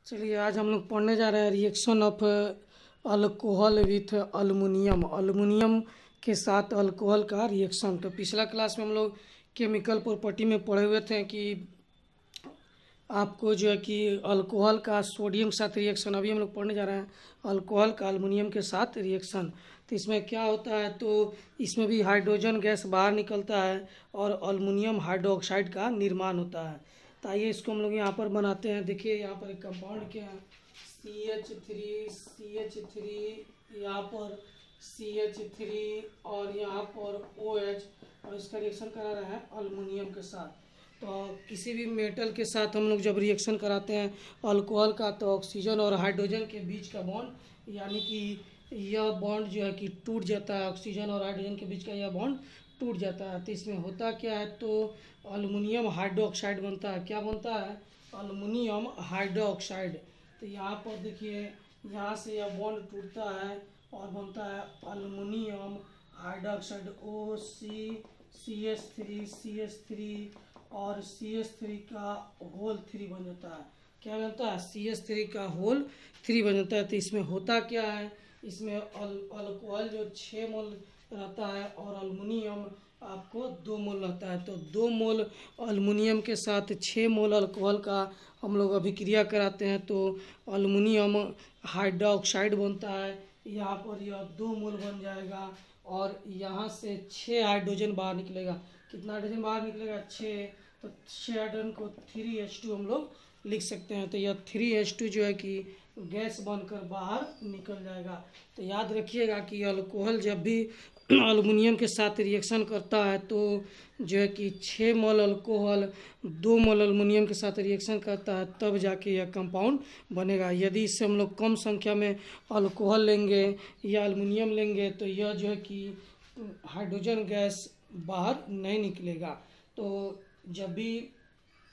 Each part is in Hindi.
चलिए आज हम लोग पढ़ने जा रहे हैं reaction of alcohol with aluminium. Aluminium के साथ अल्कोहल का रिएक्शन। तो पिछला क्लास में हम लोग केमिकल प्रॉपर्टी में पढ़े हुए थे कि आपको जो है कि अल्कोहल का सोडियम के साथ रिएक्शन, अभी हम लोग पढ़ने जा रहे हैं अल्कोहल का अल्मुनियम के साथ रिएक्शन। तो इसमें क्या होता है, तो इसमें भी हाइड्रोजन गैस बाहर निकलता है और अल्मुनियम हाइड्रोक्साइड का निर्माण होता है। तो आइए इसको हम लोग यहाँ पर बनाते हैं। देखिए यहाँ पर एक कंपाउंड क्या है, CH3 यहाँ पर CH3 और यहाँ पर OH, और इसका रिएक्शन करा रहा है अल्मुनियम के साथ। तो किसी भी मेटल के साथ हम लोग जब रिएक्शन कराते हैं अल्कोहल का, तो ऑक्सीजन और हाइड्रोजन के बीच का बॉन्ड यानी कि यह बॉन्ड जो है कि टूट जाता है। ऑक्सीजन और हाइड्रोजन के बीच का यह बॉन्ड टूट जाता है। तो इसमें होता क्या है, तो अल्मुनियम हाइड्रोक्साइड बनता है। क्या बनता है? Aluminium hydroxide. तो यहाँ पर देखिए यहाँ से यह बॉन्ड टूटता है और बनता है अल्मुनियम हाइड्रोक्साइड CH3 और CH3 का होल 3 बन जाता है। क्या बनता है? CH3 का होल 3 बन जाता है। तो इसमें होता क्या है, इसमें अल्कोहल जो 6 मोल रहता है और अल्मुनियम आपको 2 मोल रहता है। तो 2 मोल अल्मुनियम के साथ 6 मोल अल्कोहल का हम लोग अभिक्रिया कराते हैं तो अल्मुनियम हाइड्रोक्साइड बनता है। यहाँ पर यह 2 मोल बन जाएगा और यहाँ से 6 हाइड्रोजन बाहर निकलेगा। कितना हाइड्रोजन बाहर निकलेगा? 6। तो 6 हाइड्रोजन को 3H2 हम लोग लिख सकते हैं। तो यह 3H2 जो है कि गैस बनकर बाहर निकल जाएगा। तो याद रखिएगा कि अल्कोहल जब भी अल्मुनियम के साथ रिएक्शन करता है तो जो है कि 6 मोल अल्कोहल 2 मोल अल्मुनियम के साथ रिएक्शन करता है, तब जाके यह कंपाउंड बनेगा। यदि इससे हम लोग कम संख्या में अल्कोहल लेंगे या अल्मुनियम लेंगे तो यह जो है कि हाइड्रोजन गैस बाहर नहीं निकलेगा। तो जब भी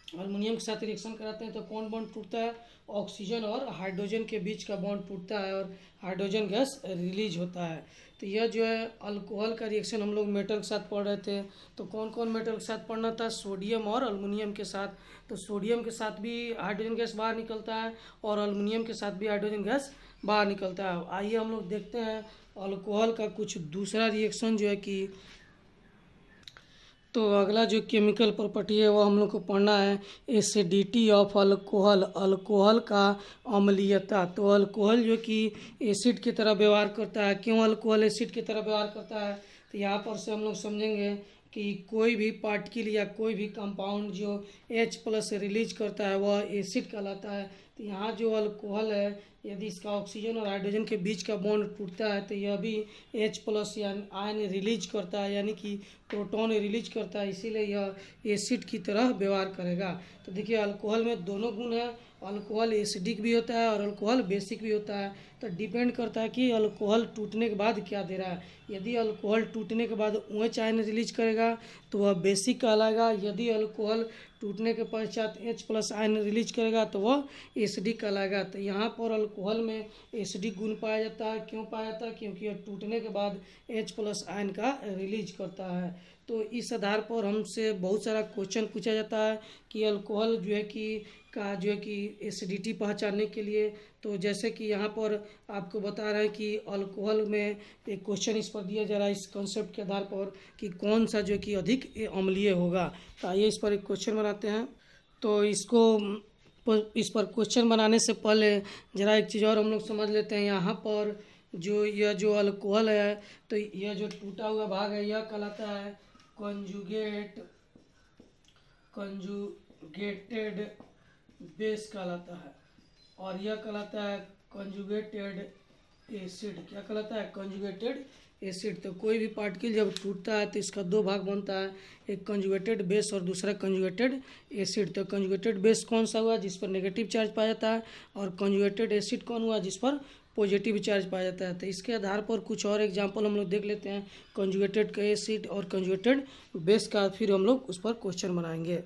अल्मुनियम के साथ रिएक्शन कराते हैं तो कौन बॉन्ड टूटता है? ऑक्सीजन और हाइड्रोजन के बीच का बॉन्ड टूटता है और हाइड्रोजन गैस रिलीज होता है। तो यह जो है अल्कोहल का रिएक्शन हम लोग मेटल के साथ पढ़ रहे थे। तो कौन कौन मेटल के साथ पढ़ना था? सोडियम और अल्मुनियम के साथ। तो सोडियम के साथ भी हाइड्रोजन गैस बाहर निकलता है और अल्मुनियम के साथ भी हाइड्रोजन गैस बाहर निकलता है। आइए हम लोग देखते हैं अल्कोहल का कुछ दूसरा रिएक्शन जो है कि, तो अगला जो केमिकल प्रॉपर्टी है वो हम लोग को पढ़ना है एसिडिटी ऑफ अल्कोहल। अल्कोहल का अम्लीयता। तो अल्कोहल जो कि एसिड की तरह व्यवहार करता है। क्यों अल्कोहल एसिड की तरह व्यवहार करता है? तो यहाँ पर से हम लोग समझेंगे कि कोई भी पार्टिकल या कोई भी कंपाउंड जो H+ रिलीज करता है वह एसिड कहलाता है। तो यहाँ जो अल्कोहल है, यदि इसका ऑक्सीजन और हाइड्रोजन के बीच का बॉन्ड टूटता है तो यह भी H+ या आयन रिलीज करता है, यानी कि प्रोटॉन रिलीज करता है, इसीलिए यह एसिड की तरह व्यवहार करेगा। तो देखिए अल्कोहल में दोनों गुण हैं, अल्कोहल एसिडिक भी होता है और अल्कोहल बेसिक भी होता है। तो डिपेंड करता है कि अल्कोहल टूटने के बाद क्या दे रहा है। यदि अल्कोहल टूटने के बाद OH आयन रिलीज करेगा तो वह बेसिक कहलाएगा। यदि अल्कोहल टूटने के पश्चात H+ आयन रिलीज करेगा तो वह एसिडिक कहलाएगा। तो यहाँ पर अल्कोहल में एसिडिक गुण पाया जाता है। क्यों पाया जाता है? क्योंकि यह टूटने के बाद H+ आयन का रिलीज करता है। तो इस आधार पर हमसे बहुत सारा क्वेश्चन पूछा जाता है कि अल्कोहल जो है कि एसिडिटी पहचानने के लिए। तो जैसे कि यहाँ पर आपको बता रहा है कि अल्कोहल में एक क्वेश्चन इस पर दिया जा रहा है इस कॉन्सेप्ट के आधार पर कि कौन सा जो कि अधिक अम्लीय होगा। तो आइए इस पर एक क्वेश्चन बनाते हैं। तो इस पर क्वेश्चन बनाने से पहले ज़रा एक चीज़ और हम लोग समझ लेते हैं। यहाँ पर यह जो अल्कोहल है, तो यह जो टूटा हुआ भाग है यह कहलाता है कंजुगेटेड बेस कहलाता है, और यह कहलाता है कंजुगेटेड एसिड। क्या कहलाता है? Conjugated acid. तो कोई भी पार्टिकल जब टूटता है तो इसका 2 भाग बनता है, एक कंजुगेटेड बेस और दूसरा कंजुगेटेड एसिड। तो कंजुगेटेड बेस कौन सा हुआ? जिस पर नेगेटिव चार्ज पाया जाता है, और कंजुगेटेड एसिड कौन हुआ? जिस पर पॉजिटिव चार्ज पाया जाता है। तो इसके आधार पर कुछ और एग्जांपल हम लोग देख लेते हैं कंजुगेटेड का एसिड और कंजुगेटेड बेस का, फिर हम लोग उस पर क्वेश्चन बनाएंगे।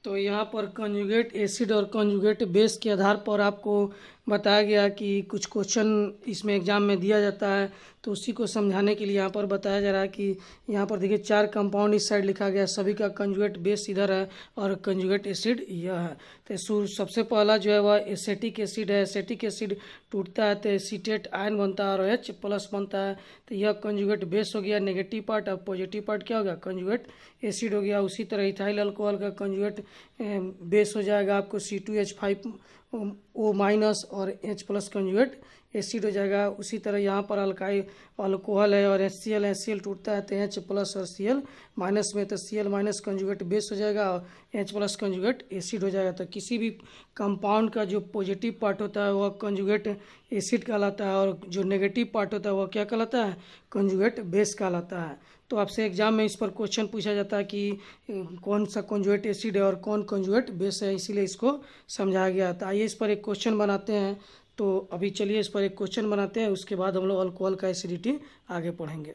तो यहाँ पर कंजुगेट एसिड और कंजुगेट बेस के आधार पर आपको बताया गया कि कुछ क्वेश्चन इसमें एग्जाम में दिया जाता है, तो उसी को समझाने के लिए यहाँ पर बताया जा रहा है कि यहाँ पर देखिए 4 कंपाउंड इस साइड लिखा गया है, सभी का कंजुगेट बेस इधर है और कंजुगेट एसिड यह है। तो सबसे पहला जो है वह एसिटिक एसिड है। एसिटिक एसिड टूटता है तो एसीटेट आयन बनता है और H प्लस बनता है। तो यह कंजुगेट बेस हो गया नेगेटिव पार्ट, और पॉजिटिव पार्ट क्या हो गया, कंजुगेट एसिड हो गया। उसी तरह इथाइल अल्कोहल का कंजुगेट बेस हो जाएगा आपको C2H5O माइनस और H प्लस कंजुगेट एसिड हो जाएगा। उसी तरह यहाँ पर अल्काइल अल्कोहल है और HCl टूटता है तो H प्लस और Cl माइनस में, तो Cl माइनस कंजुगेट बेस हो जाएगा और H प्लस कंजुगेट एसिड हो जाएगा। तो किसी भी कंपाउंड का जो पॉजिटिव पार्ट होता है वह कंजुगेट एसिड कहलाता है और जो नेगेटिव पार्ट होता है वह क्या कहलाता है, कंजुगेट बेस कहलाता है। तो आपसे एग्जाम में इस पर क्वेश्चन पूछा जाता है कि कौन सा कंजुगेट एसिड है और कौन कंजुगेट बेस है, इसीलिए इसको समझाया गया था। आइए इस पर एक क्वेश्चन बनाते हैं। तो अभी चलिए इस पर एक क्वेश्चन बनाते हैं, उसके बाद हम लोग अल्कोहल का एसिडिटी आगे पढ़ेंगे।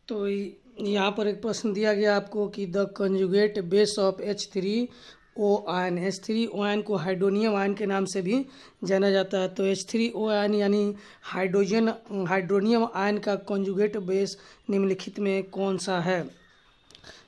तो यहाँ पर एक प्रश्न दिया गया आपको कि the conjugate base of H3O ion, H3O ion को हाइड्रोनियम आयन के नाम से भी जाना जाता है। तो H3O आयन यानी हाइड्रोनियम आयन का कंजुगेट बेस निम्नलिखित में कौन सा है।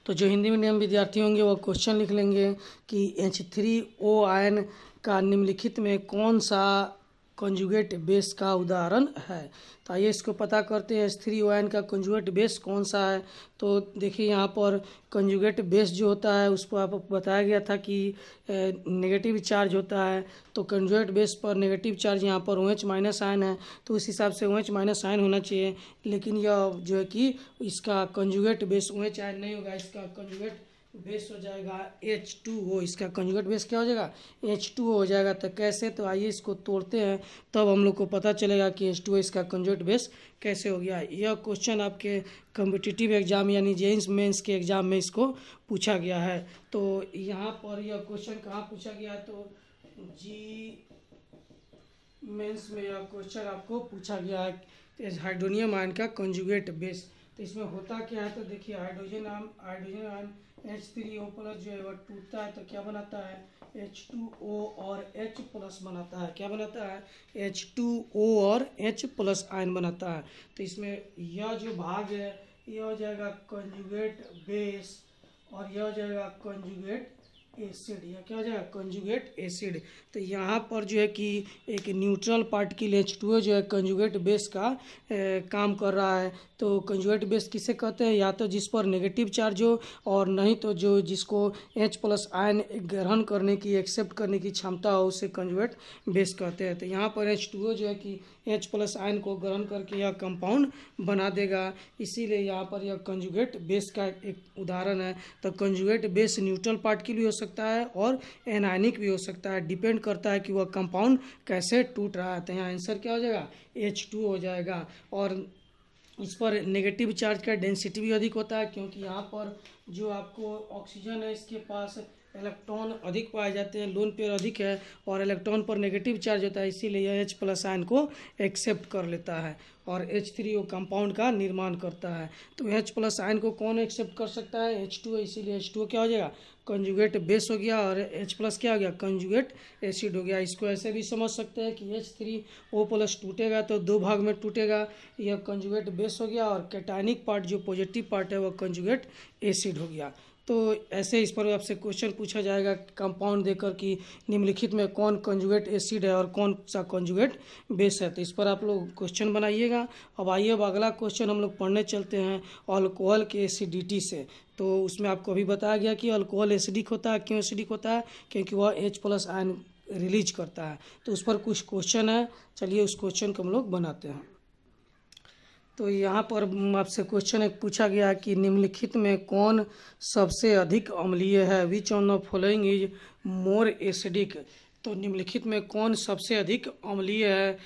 तो जो हिंदी मीडियम विद्यार्थी होंगे वो क्वेश्चन लिख लेंगे कि H3O आयन का निम्नलिखित में कौन सा कंजुगेट बेस का उदाहरण है। तो आइए इसको पता करते हैं H3O आयन का कंजुगेट बेस कौन सा है। तो देखिए यहाँ पर कंजुगेट बेस जो होता है उस पर आपको बताया गया था कि नेगेटिव चार्ज होता है। तो कंजुगेट बेस पर नेगेटिव चार्ज यहाँ पर OH माइनस आयन है, तो उस हिसाब से OH माइनस आयन होना चाहिए। लेकिन यह जो है कि इसका कंजुगेट बेस OH आयन नहीं होगा, इसका कंजुगेट बेस हो जाएगा H2O। इसका कंजुगेट बेस क्या हो जाएगा, H2O हो जाएगा। तो कैसे, तो आइए इसको तोड़ते हैं तब हम लोग को पता चलेगा कि H2O इसका कंजुगेट बेस कैसे हो गया। यह क्वेश्चन आपके कॉम्पिटिटिव एग्जाम यानी जेईई मेंस के एग्जाम में इसको पूछा गया है। तो यहाँ पर यह क्वेश्चन कहाँ पूछा गया है, तो जी मेंस में यह क्वेश्चन आपको पूछा गया है हाइड्रोनियम आयन का कंजुगेट बेस। तो इसमें होता क्या है, तो देखिए हाइड्रोजन आयन H3O प्लस जो है वह टूटता है तो क्या बनाता है, H2O और H प्लस बनाता है। क्या बनाता है, H2O और H प्लस आयन बनाता है। तो इसमें यह जो भाग है यह हो जाएगा कंजुगेट बेस और यह हो जाएगा कंजुगेट एसिड। यह क्या हो जाएगा, कंजुगेट एसिड। तो यहाँ पर जो है कि एक न्यूट्रल पार्टिकल H2O जो है कंजुगेट बेस का काम कर रहा है। तो कंजुगेट बेस किसे कहते हैं, या तो जिस पर नेगेटिव चार्ज हो और नहीं तो जो जिसको H प्लस आयन ग्रहण करने की एक्सेप्ट करने की क्षमता हो उसे कंजुगेट बेस कहते हैं। तो यहाँ पर H2O जो है कि H प्लस आयन को ग्रहण करके यह कंपाउंड बना देगा, इसीलिए यहाँ पर यह कंजुगेट बेस का एक उदाहरण है। तो कंजुगेट बेस न्यूट्रल पार्टिकल भी हो सकता है और एनायनिक भी हो सकता है, डिपेंड करता है कि वह कंपाउंड कैसे टूट रहा है। तो यहाँ आंसर क्या हो जाएगा, H2 हो जाएगा। और इस पर नेगेटिव चार्ज का डेंसिटी भी अधिक होता है, क्योंकि यहाँ पर जो आपको ऑक्सीजन है इसके पास इलेक्ट्रॉन अधिक पाए जाते हैं, लोन पेयर अधिक है और इलेक्ट्रॉन पर नेगेटिव चार्ज होता है, इसीलिए यह H प्लस आयन को एक्सेप्ट कर लेता है और H3O कंपाउंड का निर्माण करता है। तो H प्लस आयन को कौन एक्सेप्ट कर सकता है, H2O, इसीलिए H2O क्या हो जाएगा, कंजुगेट बेस हो गया और H प्लस क्या हो गया, कंजुगेट एसिड हो गया। इसको ऐसे भी समझ सकते हैं कि H3O प्लस टूटेगा तो 2 भाग में टूटेगा, यह कंजुगेट बेस हो गया और कैटायनिक पार्ट जो पॉजिटिव पार्ट है वह कंजुगेट एसिड हो गया। तो ऐसे इस पर आपसे क्वेश्चन पूछा जाएगा कंपाउंड देकर कि निम्नलिखित में कौन कंजुगेट एसिड है और कौन सा कंजुगेट बेस है। तो इस पर आप लोग क्वेश्चन बनाइएगा। अब आइए अब अगला क्वेश्चन हम लोग पढ़ने चलते हैं अल्कोहल के एसिडिटी से। तो उसमें आपको अभी बताया गया कि अल्कोहल एसिडिक होता है। क्यों एसिडिक होता है, क्योंकि वह H प्लस आयन रिलीज करता है। तो उस पर कुछ क्वेश्चन है, चलिए उस क्वेश्चन को हम लोग बनाते हैं। तो यहाँ पर आपसे क्वेश्चन एक पूछा गया कि निम्नलिखित में कौन सबसे अधिक अम्लीय है, which on the following is more acidic. तो निम्नलिखित में कौन सबसे अधिक अम्लीय है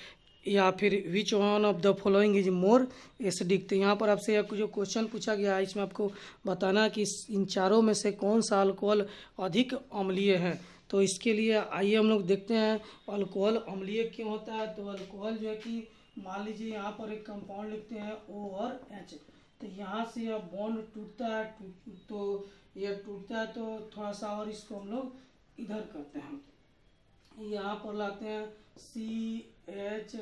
या फिर which one of the following is more acidic. तो यहाँ पर आपसे यह जो क्वेश्चन पूछा गया है इसमें आपको बताना कि इन चारों में से कौन सा अल्कोहल अधिक अम्लीय है। तो इसके लिए आइए हम लोग देखते हैं अल्कोहल अम्लीय क्यों होता है। तो अल्कोहल जो है कि मान लीजिए यहाँ पर एक कंपाउंड लिखते हैं O और H, तो यहाँ से यह बॉन्ड टूटता है, तो यह टूटता है तो थोड़ा सा और इसको हम लोग इधर करते हैं, यहाँ पर लाते हैं CH,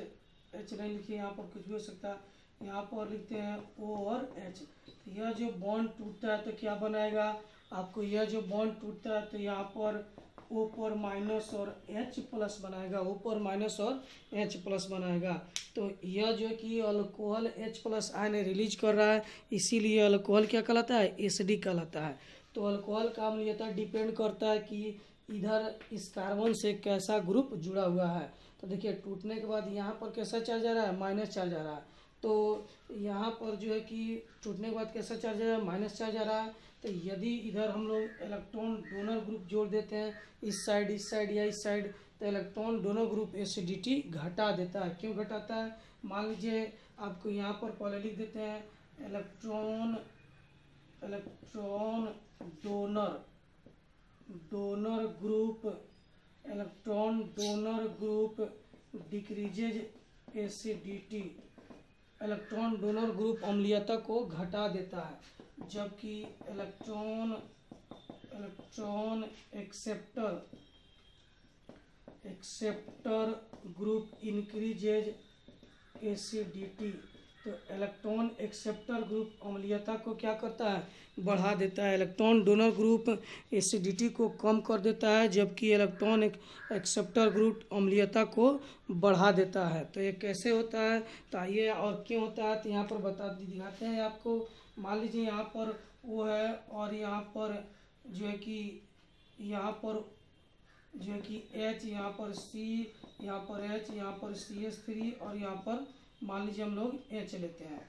H नहीं लिखिए, यहाँ पर कुछ भी हो सकता है, यहाँ पर लिखते हैं O और H। तो यह जो बॉन्ड टूटता है तो क्या बनाएगा आपको, यह जो बॉन्ड टूटता है तो यहाँ पर O पर माइनस और H प्लस बनाएगा, O पर माइनस और H प्लस बनाएगा। तो यह जो कि alcohol H plus ion release कर रहा है, इसीलिए अल्कोहल क्या कहलाता है, एसिडिक कहलाता है। तो अल्कोहल का अम्लीयता डिपेंड करता है कि इधर इस कार्बन से कैसा ग्रुप जुड़ा हुआ है। तो देखिए टूटने के बाद यहाँ पर कैसा चार्ज आ रहा है, माइनस चार्ज आ रहा है। तो यहाँ पर जो है कि टूटने के बाद कैसा चार्ज आ रहा है, माइनस चार्ज आ रहा है। तो यदि इधर हम लोग इलेक्ट्रॉन डोनर ग्रुप जोड़ देते हैं इस साइड या इस साइड, तो इलेक्ट्रॉन डोनर ग्रुप एसिडिटी घटा देता है। क्यों घटाता है, मान लीजिए आपको यहाँ पर पहले लिख देते हैं electron donor group, electron donor group decreases acidity. Electron donor group अम्लीयता को घटा देता है, जबकि electron acceptor group increases acidity. तो इलेक्ट्रॉन एक्सेप्टर ग्रुप अम्लीयता को क्या करता है, बढ़ा देता है। इलेक्ट्रॉन डोनर ग्रुप एसिडिटी को कम कर देता है, जबकि इलेक्ट्रॉन एक्सेप्टर ग्रुप अम्लीयता को बढ़ा देता है। तो ये कैसे होता है, तो आइए और क्यों होता है तो यहाँ पर दिखाते हैं आपको। मान लीजिए यहाँ पर वो है और यहाँ पर जो है कि यहाँ पर जो है कि H, यहाँ पर C, यहाँ पर H, यहाँ पर CH3 और यहाँ पर मान लीजिए हम लोग H लेते हैं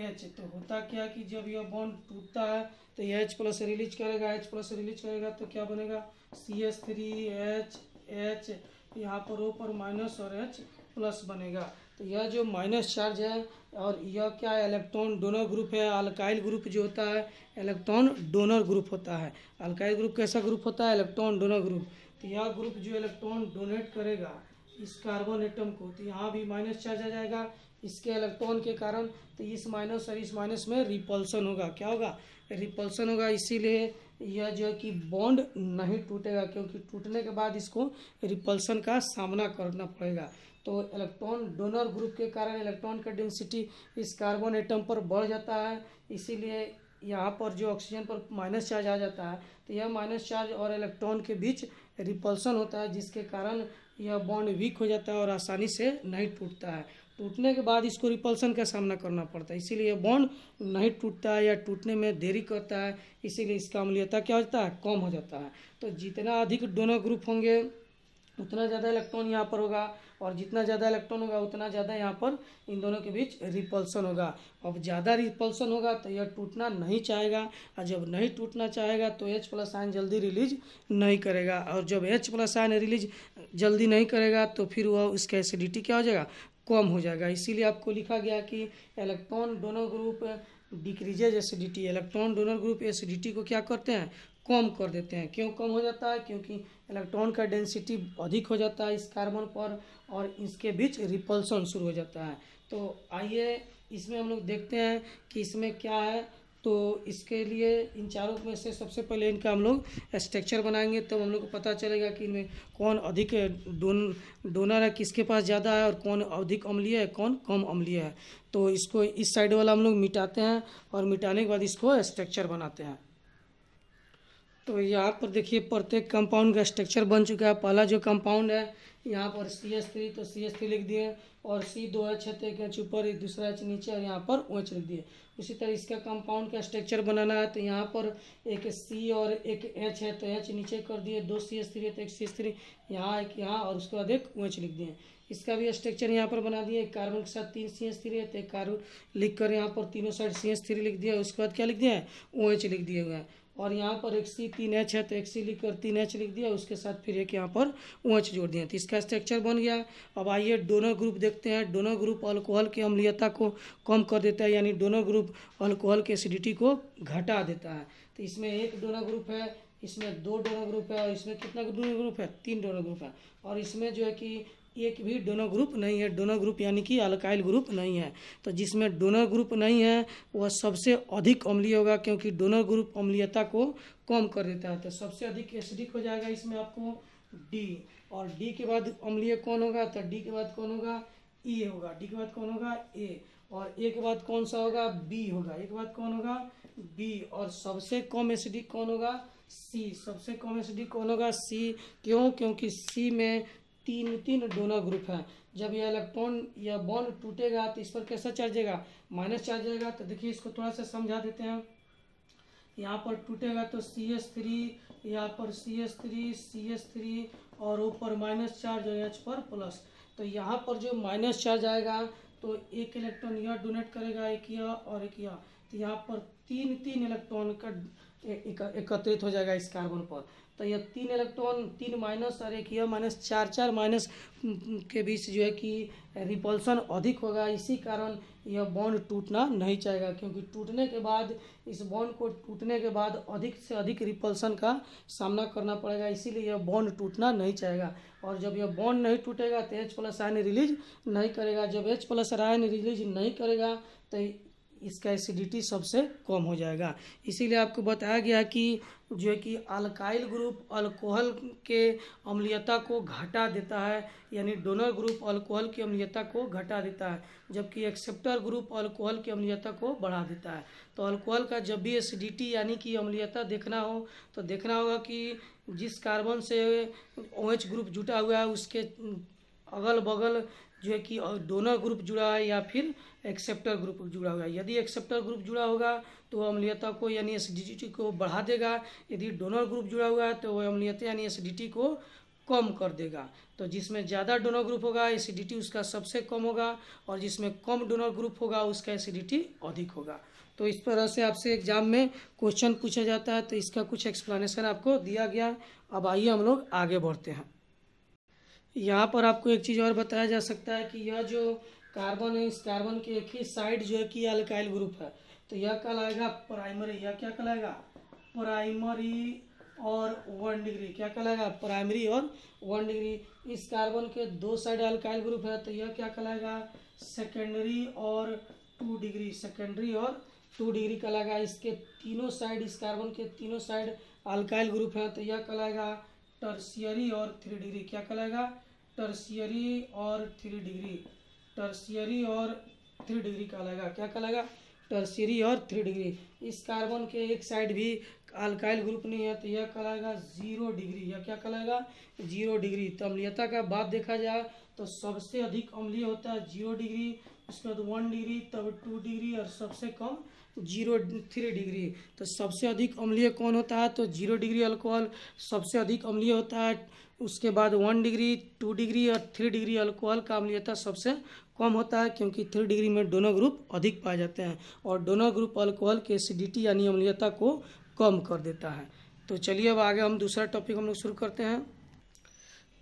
H। तो होता क्या कि जब यह बॉन्ड टूटता है तो यह H प्लस रिलीज करेगा, H प्लस रिलीज करेगा तो क्या बनेगा CH3H, यहाँ पर O पर माइनस और H प्लस बनेगा। तो यह जो माइनस चार्ज है और यह क्या है, इलेक्ट्रॉन डोनर ग्रुप है। अल्काइल ग्रुप जो होता है इलेक्ट्रॉन डोनर ग्रुप होता है। अल्काइल ग्रुप कैसा ग्रुप होता है, इलेक्ट्रॉन डोनर ग्रुप। तो यह ग्रुप जो इलेक्ट्रॉन डोनेट करेगा इस कार्बन एटम को, तो यहाँ भी माइनस चार्ज आ जाएगा इसके इलेक्ट्रॉन के कारण। तो इस माइनस और इस माइनस में रिपल्सन होगा, क्या होगा, रिपल्सन होगा। इसीलिए यह जो है कि बॉन्ड नहीं टूटेगा, क्योंकि टूटने के बाद इसको रिपल्सन का सामना करना पड़ेगा। तो इलेक्ट्रॉन डोनर ग्रुप के कारण इलेक्ट्रॉन का डेंसिटी इस कार्बन एटम पर बढ़ जाता है, इसीलिए यहाँ पर जो ऑक्सीजन पर माइनस चार्ज आ जाता है। तो यह माइनस चार्ज और इलेक्ट्रॉन के बीच रिपल्सन होता है, जिसके कारण यह बॉन्ड वीक हो जाता है और आसानी से नहीं टूटता है। टूटने के बाद इसको रिपल्सन का सामना करना पड़ता है, इसीलिए बॉन्ड नहीं टूटता है या टूटने में देरी करता है, इसीलिए इसका अम्लीयता क्या होता है, कम हो जाता है। तो जितना अधिक डोनर ग्रुप होंगे उतना ज़्यादा इलेक्ट्रॉन यहाँ पर होगा, और जितना ज़्यादा इलेक्ट्रॉन होगा उतना ज़्यादा यहाँ पर इन दोनों के बीच रिपल्सन होगा। अब ज़्यादा रिपल्सन होगा तो यह टूटना नहीं चाहेगा, और जब नहीं टूटना चाहेगा तो H प्लस आयन जल्दी रिलीज नहीं करेगा, और जब H प्लस आयन रिलीज जल्दी नहीं करेगा तो फिर वह उसका एसिडिटी क्या हो जाएगा, कम हो जाएगा। इसीलिए आपको लिखा गया कि electron donor group decreases acidity. Electron donor group acidity को क्या करते हैं, कम कर देते हैं। क्यों कम हो जाता है, क्योंकि इलेक्ट्रॉन का डेंसिटी अधिक हो जाता है इस कार्बन पर और इसके बीच रिपल्सन शुरू हो जाता है। तो आइए इसमें हम लोग देखते हैं कि इसमें क्या है। तो इसके लिए इन चारों में से सबसे पहले इनका हम लोग स्ट्रक्चर बनाएंगे, तब हम लोग को पता चलेगा कि इनमें कौन अधिक डोनर है, किसके पास ज़्यादा है, और कौन अधिक अम्लीय है, कौन कम अम्लीय है। तो इसको इस साइड वाला हम लोग मिटाते हैं और मिटाने के बाद इसको स्ट्रक्चर बनाते हैं। तो यहाँ पर देखिए प्रत्येक कंपाउंड का स्ट्रक्चर बन चुका है। पहला जो कंपाउंड है यहाँ पर CH3, तो CH3 लिख दिए, और C2H है तो एक H ऊपर एक दूसरा H नीचे, और यहाँ पर OH लिख दिए। उसी तरह इसका कंपाउंड का स्ट्रक्चर बनाना है तो यहाँ पर एक C और एक H है तो H नीचे कर दिए, दो CH3 है तो एक CH3 यहाँ, एक यहाँ, और उसके बाद एक OH लिख दिए। इसका भी स्ट्रक्चर यहाँ पर बना दिए। कार्बन के साथ 3 CH3 है तो एक कार्बन लिख कर यहाँ पर तीनों साइड CH3 लिख दिया, उसके बाद क्या लिख दिया है, OH लिख दिए हुए हैं। और यहाँ पर एक C3H है तो एक C लिख कर 3H लिख दिया, उसके साथ फिर एक यहाँ पर OH जोड़ दिया, तो इसका स्ट्रक्चर बन गया। अब आइए डोनर ग्रुप देखते हैं। डोनर ग्रुप अल्कोहल की अम्लीयता को कम कर देता है, यानी डोनर ग्रुप अल्कोहल की एसिडिटी को घटा देता है। तो इसमें एक डोनर ग्रुप है, इसमें 2 डोनर ग्रुप है, और इसमें कितना डोनर ग्रुप है, 3 डोनर ग्रुप है, और इसमें जो है कि एक भी डोनर ग्रुप नहीं है। डोनर ग्रुप यानी कि अल्काइल ग्रुप नहीं है। तो जिसमें डोनर ग्रुप नहीं है वह सबसे अधिक अम्लीय होगा, क्योंकि डोनर ग्रुप अम्लीयता को कम कर देता है। तो सबसे अधिक एसिडिक हो जाएगा इसमें आपको D, और डी के बाद अम्लीय कौन होगा, तो डी के बाद कौन होगा, ए होगा। डी के बाद कौन होगा, ए। और ए के बाद कौन सा होगा, बी होगा। ए के बाद कौन होगा, बी। और सबसे कम एसिडिक कौन होगा, सी। सबसे कम एसिडिक कौन होगा, सी। क्यों, क्योंकि सी में तीन डोनर ग्रुप है। जब यह इलेक्ट्रॉन या बॉन्ड टूटेगा तो इस पर कैसा चार्ज आएगा, माइनस चार्ज आएगा। तो देखिए इसको थोड़ा सा समझा देते हैं। यहाँ पर टूटेगा तो CH3, यहाँ पर CH3 और ऊपर माइनस चार्ज और H पर प्लस। तो यहाँ पर जो माइनस चार्ज आएगा तो एक इलेक्ट्रॉन यह डोनेट करेगा, एक यह और एक यह। तो यहाँ पर तीन इलेक्ट्रॉन का एकत्रित हो जाएगा इस कार्बन पर। तो यह 3 इलेक्ट्रॉन, 3 माइनस और एक यह माइनस, 4 माइनस के बीच जो है कि रिपल्सन अधिक होगा। इसी कारण यह बॉन्ड टूटना नहीं चाहेगा, क्योंकि टूटने के बाद, इस बॉन्ड को टूटने के बाद अधिक से अधिक रिपल्सन का सामना करना पड़ेगा, इसीलिए यह बॉन्ड टूटना नहीं चाहेगा। और जब यह बॉन्ड नहीं टूटेगा तो H+ आयन रिलीज नहीं करेगा। जब H+ आयन रिलीज नहीं करेगा तो इसका एसिडिटी सबसे कम हो जाएगा। इसीलिए आपको बताया गया कि जो है कि अल्काइल ग्रुप अल्कोहल के अम्लीयता को घटा देता है, यानी डोनर ग्रुप अल्कोहल की अम्लीयता को घटा देता है, जबकि एक्सेप्टर ग्रुप अल्कोहल की अम्लीयता को बढ़ा देता है। तो अल्कोहल का जब भी एसिडिटी यानी कि अम्लीयता देखना हो तो देखना होगा कि जिस कार्बन से OH ग्रुप जुटा हुआ है उसके अगल बगल जो है कि डोनर ग्रुप जुड़ा है या फिर एक्सेप्टर ग्रुप जुड़ा हुआ है। यदि एक्सेप्टर ग्रुप जुड़ा होगा तो वह अम्लीयता को यानी एसिडिटी को बढ़ा देगा। यदि डोनर ग्रुप जुड़ा हुआ है तो वह अम्लीयता यानी एसिडिटी को कम कर देगा। तो जिसमें ज़्यादा डोनर ग्रुप होगा एसिडिटी उसका सबसे कम होगा, और जिसमें कम डोनर ग्रुप होगा उसका एसिडिटी अधिक होगा। तो इस तरह से आपसे एग्जाम में क्वेश्चन पूछा जाता है। तो इसका कुछ एक्सप्लेनेशन आपको दिया गया। अब आइए हम लोग आगे बढ़ते हैं। यहाँ पर आपको एक चीज़ और बताया जा सकता है कि यह जो कार्बन है, इस कार्बन के एक ही साइड जो है कि अल्काइल ग्रुप है, तो यह कहलाएगा प्राइमरी। यह क्या कहलाएगा, प्राइमरी और 1 डिग्री। क्या कहलाएगा, प्राइमरी और 1 डिग्री। इस कार्बन के 2 साइड अल्काइल ग्रुप है तो यह क्या कहलाएगा, सेकेंडरी और 2 डिग्री। सेकेंडरी और 2 डिग्री कहलाएगा। इसके तीनों साइड, इस कार्बन के तीनों साइड अल्काइल ग्रुप है तो यह कहलाएगा टर्शियरी और 3 डिग्री। क्या कहलाएगा, टर्शियरी और 3 डिग्री। टर्शियरी और 3 डिग्री कहलाएगा। क्या कहलाएगा, टर्शियरी और 3 डिग्री। इस कार्बन के एक साइड भी अल्काइल ग्रुप नहीं है तो यह कहलाएगा 0 डिग्री। यह क्या कहलाएगा, 0 डिग्री। तो अम्लीयता का बात देखा जाए तो सबसे अधिक अम्लीय होता है 0 डिग्री, उसके बाद 1 डिग्री, तब 2 डिग्री और सबसे कम 3 डिग्री। तो सबसे अधिक अम्लीय कौन होता है, तो 0 डिग्री अल्कोहल सबसे अधिक अम्लीय होता है। उसके बाद 1 डिग्री, 2 डिग्री और 3 डिग्री अल्कोहल का अम्लीयता सबसे कम होता है, क्योंकि 3 डिग्री में डोनर ग्रुप अधिक पाए जाते हैं और डोनर ग्रुप अल्कोहल के एसिडिटी यानी अम्लीयता को कम कर देता है। तो चलिए अब आगे हम दूसरा टॉपिक हम लोग शुरू करते हैं।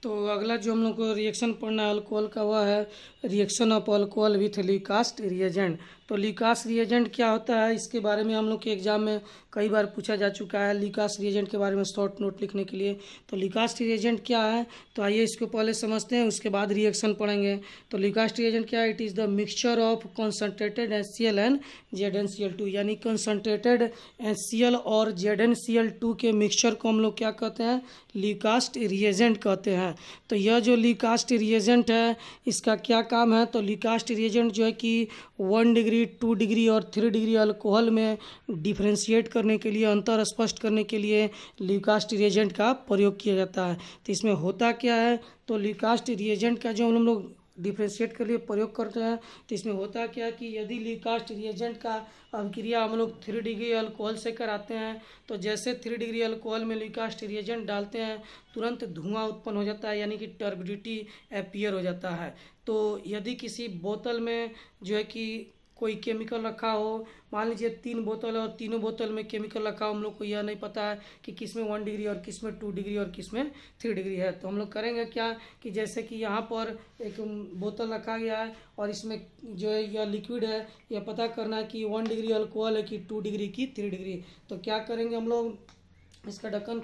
तो अगला जो हम लोग को रिएक्शन पढ़ना है अल्कोहल का, वह है reaction of alcohol with Lucas reagent. तो ल्यूकास्ट रिएजेंट क्या होता है, इसके बारे में हम लोग के एग्जाम में कई बार पूछा जा चुका है। ल्यूकास्ट रिएजेंट के बारे में शॉर्ट नोट लिखने के लिए, तो ल्यूकास्ट रिएजेंट क्या है, तो आइए इसको पहले समझते हैं, उसके बाद रिएक्शन पढ़ेंगे। तो ल्यूकास्ट रिएजेंट क्या है, it is the mixture of concentrated HCl and ZnCl2, यानी कंसनट्रेटेड HCl और ZnCl2 के मिक्सचर को हम लोग क्या कहते हैं, ल्यूकास्ट रिएजेंट कहते हैं। तो यह जो ल्यूकास्ट रिएजेंट है इसका क्या काम है, तो ल्यूकास्ट रिएजेंट जो है कि 1 डिग्री, 2 डिग्री और 3 डिग्री अल्कोहल में डिफ्रेंशिएट करने के लिए, अंतर स्पष्ट करने के लिए ल्यूकास्ट रिएजेंट का प्रयोग किया जाता है। तो इसमें होता क्या है, तो ल्यूकास्ट रिएजेंट का जो हम लोग डिफ्रेंशिएट के लिए प्रयोग करते हैं तो इसमें होता क्या है कि यदि ल्यूकास्ट रिएजेंट का अभिक्रिया हम लोग 3 डिग्री अल्कोहल से कराते हैं तो जैसे 3 डिग्री अल्कोहल में ल्यूकास्ट रिएजेंट डालते हैं तुरंत धुआं उत्पन्न हो जाता है, यानी कि टर्बिडिटी अपीयर हो जाता है। तो यदि किसी बोतल में जो है कि कोई केमिकल रखा हो, मान लीजिए 3 बोतल है और तीनों बोतल में केमिकल रखा हो, हम लोग को यह नहीं पता है कि किस में 1 डिग्री और किस में 2 डिग्री और किस में 3 डिग्री है, तो हम लोग करेंगे क्या कि जैसे कि यहाँ पर एक बोतल रखा गया है और इसमें जो है यह लिक्विड है, यह पता करना है कि 1 डिग्री अल्कोहल है कि 2 डिग्री की 3 डिग्री। तो क्या करेंगे, हम लोग इसका ढक्कन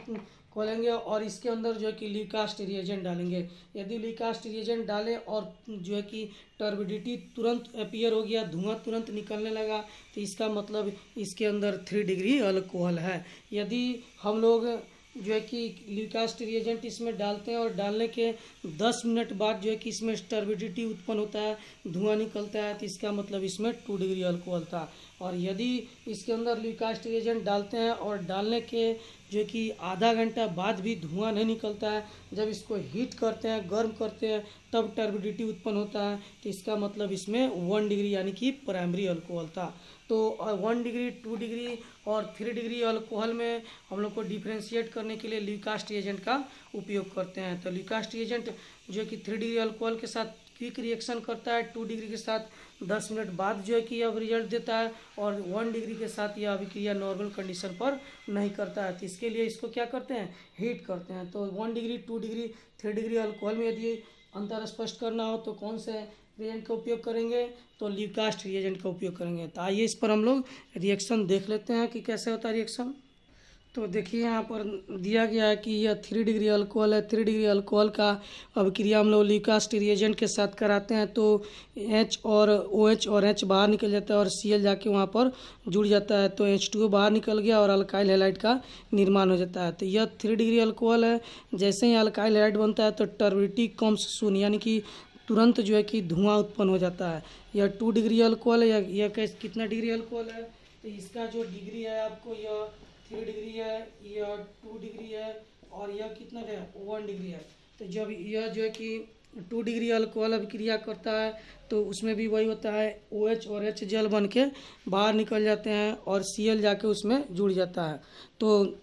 खोलेंगे और इसके अंदर जो है कि ल्यूकास्ट रिएजेंट डालेंगे। यदि ल्यूकास्ट रिएजेंट डालें और जो है कि टर्बिडिटी तुरंत अपीयर हो गया, धुआं तुरंत निकलने लगा, तो इसका मतलब इसके अंदर 3 डिग्री अल्कोहल है। यदि हम लोग जो है कि ल्यूकास्ट रिएजेंट इसमें डालते हैं और डालने के 10 मिनट बाद जो है कि इसमें टर्बिडिटी उत्पन्न होता है, धुआं निकलता है, तो इसका मतलब इसमें 2 डिग्री अल्कोहल था। और यदि इसके अंदर ल्यूकास्ट रिएजेंट डालते हैं और डालने के जो कि आधा घंटा बाद भी धुआं नहीं निकलता है, जब इसको हीट करते हैं, गर्म करते हैं, तब टर्बिडिटी उत्पन्न होता है, तो इसका मतलब इसमें 1 डिग्री यानी कि प्राइमरी अल्कोहल था। तो 1 डिग्री, 2 डिग्री और 3 डिग्री अल्कोहल में हम लोग को डिफ्रेंशिएट करने के लिए ल्यूकास्ट रिएजेंट का उपयोग करते हैं। तो ल्यूकास्ट रिएजेंट जो कि 3 डिग्री अल्कोहल के साथ क्विक रिएक्शन करता है, 2 डिग्री के साथ 10 मिनट बाद जो है कि यह रिजल्ट देता है, और 1 डिग्री के साथ यह अभिक्रिया नॉर्मल कंडीशन पर नहीं करता है। तो इसके लिए इसको क्या करते हैं, हीट करते हैं। तो 1 डिग्री, 2 डिग्री, 3 डिग्री अल्कोहल में यदि अंतर स्पष्ट करना हो तो कौन से रिएजेंट का उपयोग करेंगे, तो ल्यूकास्ट रिएजेंट का उपयोग करेंगे। तो आइए इस पर हम लोग रिएक्शन देख लेते हैं कि कैसे होता है रिएक्शन। तो देखिए यहाँ पर दिया गया है कि यह 3 डिग्री अल्कोहल है। 3 डिग्री अल्कोहल का अभिक्रिया हम लोग ल्यूकास्ट रिएजेंट के साथ कराते हैं, तो H और OH और H बाहर निकल जाता है और Cl जाके वहाँ पर जुड़ जाता है, तो H2O बाहर निकल गया और अल्काइल हैलाइड का निर्माण हो जाता है। तो यह 3 डिग्री अल्कोहल है। जैसे ही अल्काइल हैलाइड बनता है तो टर्बिडिटी कम्स शून्य, यानी कि तुरंत जो है कि धुआं उत्पन्न हो जाता है। यह 2 डिग्री अल्कोहल है। यह कितना डिग्री अल्कोहल है, तो इसका जो डिग्री है आपको, यह 3 डिग्री है, यह 2 डिग्री है, और यह कितना है, 1 डिग्री है। तो जब यह जो है कि 2 डिग्री अल्कोहल अभिक्रिया करता है तो उसमें भी वही होता है, OH और H जल बन के बाहर निकल जाते हैं और Cl जाके उसमें जुड़ जाता है, तो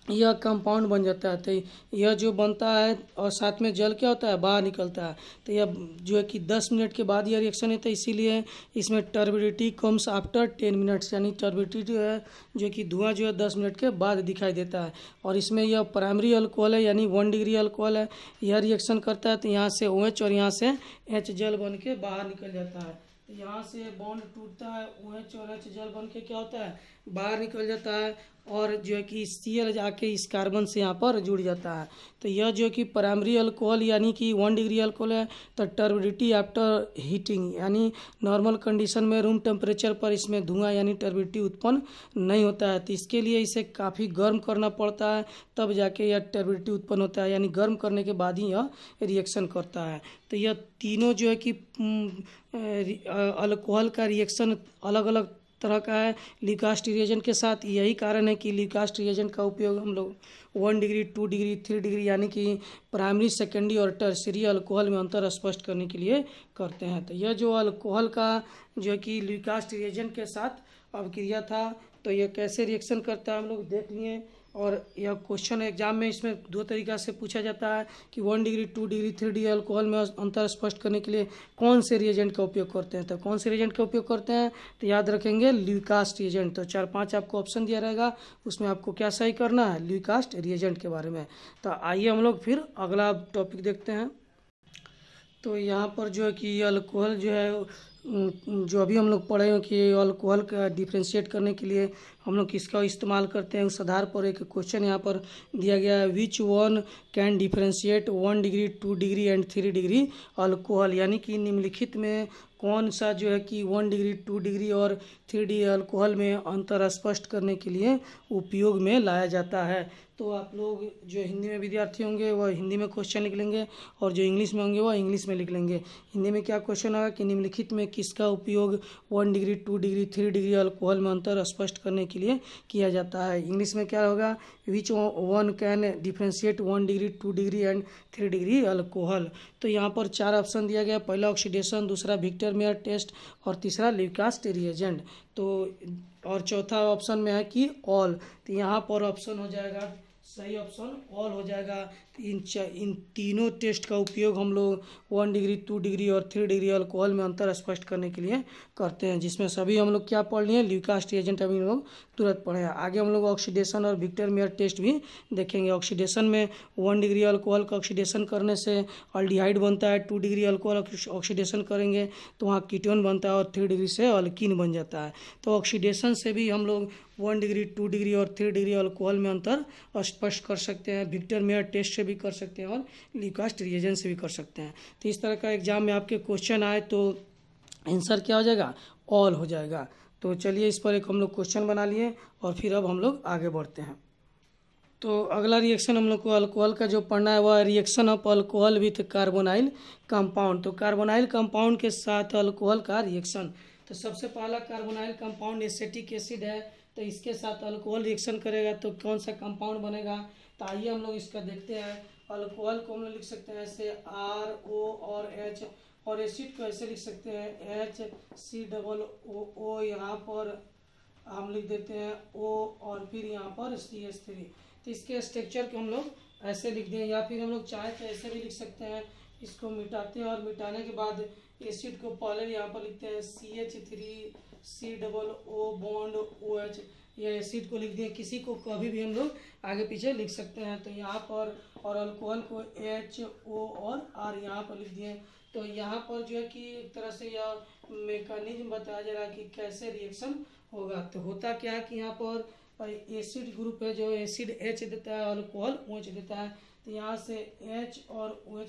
यह कंपाउंड बन जाता है। तो यह जो बनता है और साथ में जल क्या होता है, बाहर निकलता है। तो यह जो है कि 10 मिनट के बाद यह रिएक्शन होता है, इसीलिए इसमें टर्बिडिटी कम्स आफ्टर 10 मिनट्स, यानी टर्बिडिटी जो है जो कि धुआं जो है 10 मिनट के बाद दिखाई देता है। और इसमें यह प्राइमरी अल्कोहल है, यानी 1 डिग्री अल्कोहल है। यह रिएक्शन करता है तो यहाँ से OH और यहाँ से H जल बन के बाहर निकल जाता है। तो यहाँ से बॉन्ड टूटता है, OH और H जल बन के क्या होता है, बाहर निकल जाता है, और जो है कि Cl जाके इस कार्बन से यहाँ पर जुड़ जाता है। तो यह जो कि प्राइमरी अल्कोहल यानी कि 1 डिग्री अल्कोहल है। तो टर्बिडिटी आफ्टर हीटिंग, यानी नॉर्मल कंडीशन में रूम टेम्परेचर पर इसमें धुआं यानी टर्बिडिटी उत्पन्न नहीं होता है। तो इसके लिए इसे काफ़ी गर्म करना पड़ता है, तब जाके यह टर्बिडिटी उत्पन्न होता है, यानी गर्म करने के बाद ही यह रिएक्शन करता है। तो यह तीनों जो है कि अल्कोहल का रिएक्शन अलग अलग तरह का है ल्यूकास्ट रिएजेंट के साथ। यही कारण है कि ल्यूकास्ट रिएजेंट का उपयोग हम लोग 1 डिग्री, 2 डिग्री, 3 डिग्री यानी कि प्राइमरी, सेकेंडरी और टर्शियरी अल्कोहल में अंतर स्पष्ट करने के लिए करते हैं। तो यह जो अल्कोहल का जो है कि ल्यूकास्ट रिएजेंट के साथ अभिक्रिया था, तो यह कैसे रिएक्शन करता है हम लोग देख लिए। और यह क्वेश्चन एग्जाम में इसमें 2 तरीक़ा से पूछा जाता है कि 1 डिग्री, 2 डिग्री, 3 डिग्री अल्कोहल में अंतर स्पष्ट करने के लिए कौन से रिएजेंट का उपयोग करते हैं। तो कौन से रिएजेंट का उपयोग करते हैं, तो याद रखेंगे ल्यूकास्ट रिएजेंट। तो 4-5 आपको ऑप्शन दिया रहेगा, उसमें आपको क्या सही करना है, ल्यूकास्ट रिएजेंट के बारे में। तो आइए हम लोग फिर अगला टॉपिक देखते हैं। तो यहाँ पर जो है कि अल्कोहल जो है, जो अभी हम लोग पढ़े हैं कि अल्कोहल का डिफ्रेंशिएट करने के लिए हम लोग किसका इस्तेमाल करते हैं, उस आधार पर एक क्वेश्चन यहाँ पर दिया गया है। Which one can differentiate 1 degree, 2 degree and 3 degree alcohol, यानी कि निम्नलिखित में कौन सा जो है कि 1 डिग्री, 2 डिग्री और 3 डिग्री अल्कोहल में अंतर स्पष्ट करने के लिए उपयोग में लाया जाता है। तो आप लोग जो हिंदी में विद्यार्थी होंगे वह हिंदी में क्वेश्चन लिख लेंगे, और जो इंग्लिश में होंगे वह इंग्लिश में लिख लेंगे। हिंदी में क्या क्वेश्चन होगा कि निम्नलिखित में किसका उपयोग 1 डिग्री, 2 डिग्री, 3 डिग्री अल्कोहल में अंतर स्पष्ट करने के लिए किया जाता है। इंग्लिश में क्या होगा, which one can differentiate 1 degree, 2 degree and 3 degree alcohol. तो यहाँ पर 4 ऑप्शन दिया गया, पहला ऑक्सीडेशन, दूसरा विक्टर मेयर टेस्ट, और तीसरा ल्यूकास्ट रिएजेंट। तो और चौथा ऑप्शन में है कि ऑल। तो यहाँ पर ऑप्शन हो जाएगा, सही ऑप्शन ऑल हो जाएगा। इन तीनों टेस्ट का उपयोग हम लोग 1 डिग्री, 2 डिग्री और 3 डिग्री अल्कोहल में अंतर स्पष्ट करने के लिए करते हैं, जिसमें सभी हम लोग क्या पढ़ लिए, ल्यूकास्ट रिएजेंट अभी हम लोग तुरंत पढ़े हैं। आगे हम लोग ऑक्सीडेशन और विक्टर मेयर टेस्ट भी देखेंगे। ऑक्सीडेशन में 1 डिग्री अल्कोहल का ऑक्सीडेशन करने से अल्डिहाइड बनता है, 2 डिग्री अल्कोहल ऑक्सीडेशन करेंगे तो वहाँ कीटोन बनता है, और 3 डिग्री से अल्कीन बन जाता है। तो ऑक्सीडेशन से भी हम लोग 1 डिग्री, 2 डिग्री और 3 डिग्री अल्कोहल में अंतर स्पष्ट कर सकते हैं। विक्टर मेयर टेस्ट से भी कर सकते हैं और ल्यूकास्ट रिएजेंट से भी कर सकते हैं। तो इस तरह का एग्जाम में आपके क्वेश्चन आए तो आंसर क्या हो जाएगा, ऑल हो जाएगा। तो चलिए इस पर एक हम लोग क्वेश्चन बना लिए और फिर अब हम लोग आगे बढ़ते हैं। तो अगला रिएक्शन हम लोग को अल्कोहल का जो पढ़ना है वह reaction of alcohol with carbonyl compound. तो कार्बोनाइल कंपाउंड के साथ अल्कोहल का रिएक्शन। तो सबसे पहला कार्बोनाइल कंपाउंड एसिटिक एसिड है, तो इसके साथ अल्कोहल रिएक्शन करेगा तो कौन सा कंपाउंड बनेगा। तो आइए हम लोग इसका देखते हैं। अल्कोहल को हम लोग लिख सकते हैं ऐसे RO और H, और एसिड को ऐसे लिख सकते हैं HCOO। यहाँ पर हम लिख देते हैं O और फिर यहाँ पर CH3। तो इसके स्ट्रक्चर को हम लोग ऐसे लिख दें, या फिर हम लोग चाहे तो ऐसे भी लिख सकते हैं। इसको मिटाते हैं और मिटाने के बाद एसिड को पहले यहाँ पर लिखते हैं CH3COO बॉन्ड OH। यह एसिड को लिख दिए, किसी को कभी भी हम लोग आगे पीछे लिख सकते हैं। तो यहाँ पर और अल्कोहल को HO और R यहाँ पर लिख दिए। तो यहाँ पर जो है कि एक तरह से यह मेकानिज्म बताया जा रहा है कि कैसे रिएक्शन होगा। तो होता क्या है कि यहाँ पर एसिड ग्रुप है जो एसिड H देता है, अल्कोहल OH देता है। तो यहाँ से H और OH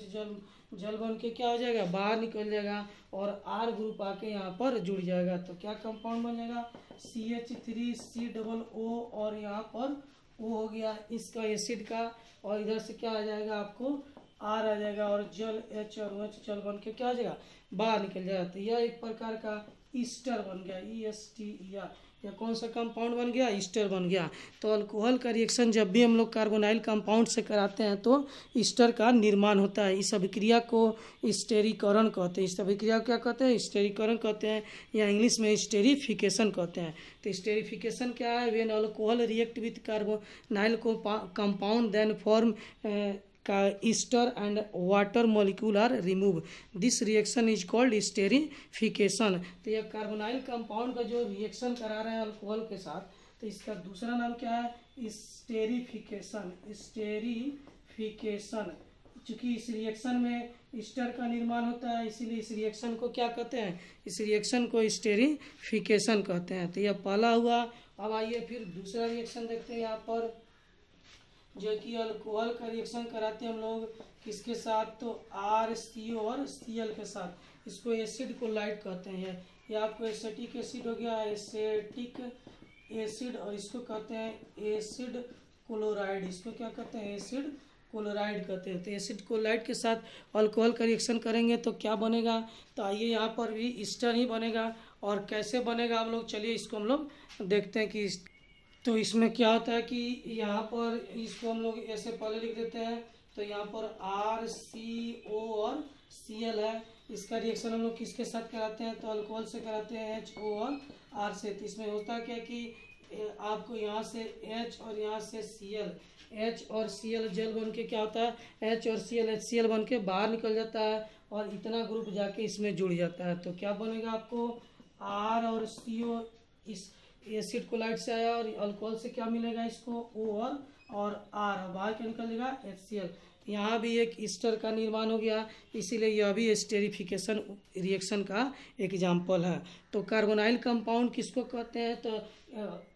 जल बन के क्या हो जाएगा, बाहर निकल जाएगा और R ग्रुप आके यहाँ पर जुड़ जाएगा। तो क्या कंपाउंड बन जाएगा, CH3COO और यहाँ पर O हो गया इसका एसिड का, और इधर से क्या आ जाएगा आपको R आ जाएगा, और जल H और OH जल बन के क्या हो जाएगा, बाहर निकल जाएगा। तो यह एक प्रकार का ईस्टर बन गया, ESTER। या कौन सा कंपाउंड बन गया, ईस्टर बन गया। तो अल्कोहल का रिएक्शन जब भी हम लोग कार्बोनाइल कंपाउंड से कराते हैं तो ईस्टर का निर्माण होता है। इस अभिक्रिया को स्टेरीकरण कहते हैं। इस अभिक्रिया को क्या कहते हैं, स्टेरीकरण कहते हैं, या इंग्लिश में स्टेरिफिकेशन कहते हैं। तो स्टेरिफिकेशन क्या है, when alcohol react with carbonyl compound then form का ester and water molecule are remove, this reaction is called esterification. तो यह कार्बोनाइल कंपाउंड का जो रिएक्शन करा रहे हैं अल्कोहल के साथ, तो इसका दूसरा नाम क्या है, स्टेरिफिकेशन। स्टेरिफिकेशन, चूँकि इस रिएक्शन में ईस्टर का निर्माण होता है, इसीलिए इस रिएक्शन को क्या कहते हैं, इस रिएक्शन को स्टेरिफिकेशन कहते हैं। तो यह पहला हुआ। अब आइए फिर दूसरा रिएक्शन देखते हैं। यहाँ पर जो कि अल्कोहल का रिएक्शन कराते हैं हम लोग किसके साथ, तो RCO और Cl के साथ। इसको एसिड को लाइट कहते हैं। ये आपको एसिटिक एसिड हो गया, एसिटिक एसिड, और इसको कहते हैं एसिड क्लोराइड। इसको क्या कहते हैं, एसिड क्लोराइड कहते हैं। तो एसिड क्लोराइड के साथ अल्कोहल का रिएक्शन करेंगे तो क्या बनेगा, तो आइए यहाँ पर भी ईस्टर ही बनेगा। और कैसे बनेगा हम लोग, चलिए इसको हम लोग देखते हैं कि तो इसमें क्या होता है कि यहाँ पर इसको हम लोग ऐसे पहले लिख देते हैं। तो यहाँ पर RCO और Cl है, इसका रिएक्शन हम लोग किसके साथ कराते हैं, तो अल्कोहल से कराते हैं HO और R से। तो इसमें होता क्या कि आपको यहाँ से H और यहाँ से Cl, H और Cl जल बन के क्या होता है, H और Cl HCl बन के बाहर निकल जाता है और इतना ग्रुप जाके इसमें जुड़ जाता है। तो क्या बनेगा आपको R और CO, इस एसिड क्लोराइड से आया और अल्कोहल से क्या मिलेगा इसको, O और R, बाहर क्या निकल जाएगा HCl। यहाँ भी एक ईस्टर का निर्माण हो गया, इसीलिए यह भी स्टेरिफिकेशन रिएक्शन का एग्जाम्पल है। तो कार्बोनाइल कंपाउंड किसको कहते हैं, तो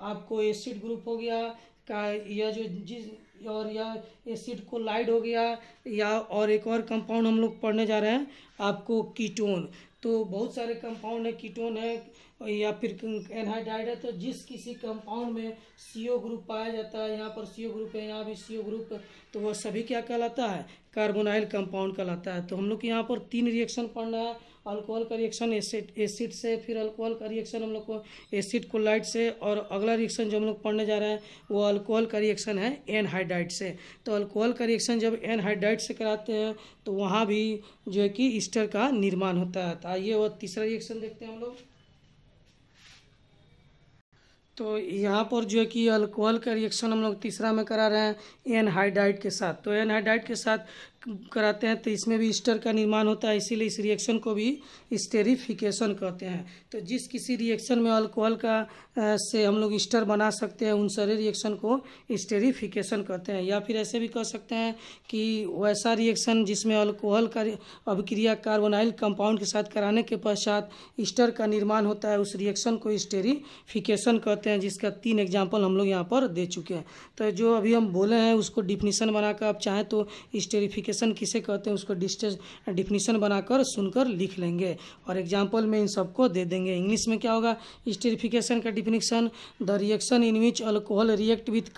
आपको एसिड ग्रुप हो गया का यह जो जिस और यह एसिड क्लोराइड हो गया, या और एक और कंपाउंड हम लोग पढ़ने जा रहे हैं आपको कीटोन। तो बहुत सारे कंपाउंड है, कीटोन है या फिर एनहाइड्राइड है। तो जिस किसी कंपाउंड में CO ग्रुप पाया जाता है, यहाँ पर CO ग्रुप है, यहाँ भी CO ग्रुप, तो वह सभी क्या कहलाता है, कार्बोनाइल कंपाउंड कहलाता है। तो हम लोग को यहाँ पर 3 रिएक्शन पढ़ना है। अल्कोहल का रिएक्शन एसिड से, फिर अल्कोहल का रिएक्शन हम लोग को एसिड क्लोराइड से, और अगला रिएक्शन जो हम लोग पढ़ने जा रहे हैं वो अल्कोहल का रिएक्शन है एनहाइड्राइड से। तो अल्कोहल का रिएक्शन जब एनहाइड्राइड से कराते हैं तो वहाँ भी जो है कि ईस्टर का निर्माण होता है। तो आइए वो तीसरा रिएक्शन देखते हैं हम लोग। तो यहाँ पर जो है कि अल्कोहल का रिएक्शन हम लोग तीसरा में करा रहे हैं एनहाइड्राइड के साथ। तो एनहाइड्राइड के साथ कराते हैं तो इसमें भी ईस्टर का निर्माण होता है, इसीलिए इस रिएक्शन को भी स्टेरिफिकेशन कहते हैं। तो जिस किसी रिएक्शन में अल्कोहल का से हम लोग ईस्टर बना सकते हैं उन सारे रिएक्शन को स्टेरिफिकेशन कहते हैं। या फिर ऐसे भी कह सकते हैं कि वैसा रिएक्शन जिसमें अल्कोहल का अभिक्रिया कार्बोनाइल कंपाउंड के साथ कराने के पश्चात ईस्टर का निर्माण होता है, उस रिएक्शन को स्टेरिफिकेशन कहते हैं, जिसका 3 एग्जाम्पल हम लोग यहाँ पर दे चुके हैं। तो जो अभी हम बोले हैं उसको डिफिनीसन बनाकर आप चाहें तो स्टेरिफिकेशन एस्टेरिफिकेशन किसे कहते हैं उसको डिफिनीशन बनाकर सुनकर लिख लेंगे और एग्जाम्पल में इन सबको दे देंगे। इंग्लिश में क्या होगा एस्टेरिफिकेशन का definition, the reaction in which alcohol react with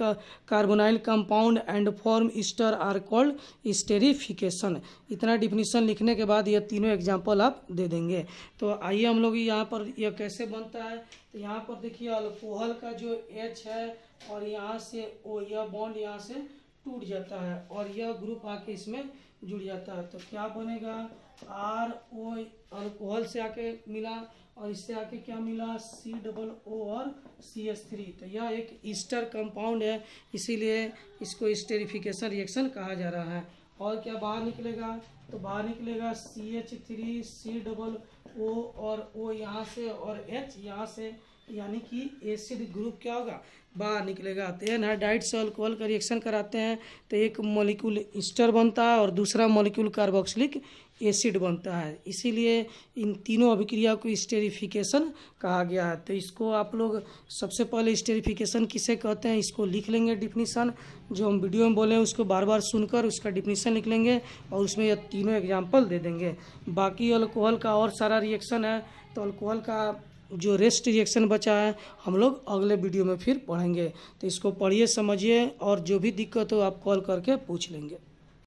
carbonyl compound and form ester are called esterification. इतना डिफिनीशन लिखने के बाद ये तीनों एग्जाम्पल आप दे देंगे। तो आइए हम लोग यहाँ पर यह कैसे बनता है, तो यहाँ पर देखिए अल्कोहल का जो H है और यहाँ से O, यह बॉन्ड यहाँ से टूट जाता है और यह ग्रुप आके इसमें जुड़ जाता है। तो क्या बनेगा RO, अल्कोहल से आके मिला और इससे आके क्या मिला COO और CH3। तो यह एक ईस्टर कंपाउंड है, इसीलिए इसको एस्टेरिफिकेशन रिएक्शन कहा जा रहा है। और क्या बाहर निकलेगा, तो बाहर निकलेगा CH3 COO और O यहाँ से और H यहाँ से, यानी कि एसिड ग्रुप क्या होगा बाहर निकलेगा। तो एनहाइड्राइड से अल्कोहल का रिएक्शन कराते हैं तो एक मॉलिक्यूल ईस्टर बनता है और दूसरा मॉलिक्यूल कार्बोक्सिलिक एसिड बनता है, इसीलिए इन तीनों अभिक्रिया को एस्टेरिफिकेशन कहा गया है। तो इसको आप लोग सबसे पहले एस्टेरिफिकेशन किसे कहते हैं इसको लिख लेंगे डिफिनीशन, जो हम वीडियो में बोले उसको बार बार सुनकर उसका डिफिनीशन लिख लेंगे और उसमें ये तीनों एग्जाम्पल दे देंगे। बाकी अल्कोहल का और सारा रिएक्शन है, तो अल्कोहल का जो रेस्ट रिएक्शन बचा है हम लोग अगले वीडियो में फिर पढ़ेंगे। तो इसको पढ़िए समझिए और जो भी दिक्कत हो आप कॉल करके पूछ लेंगे।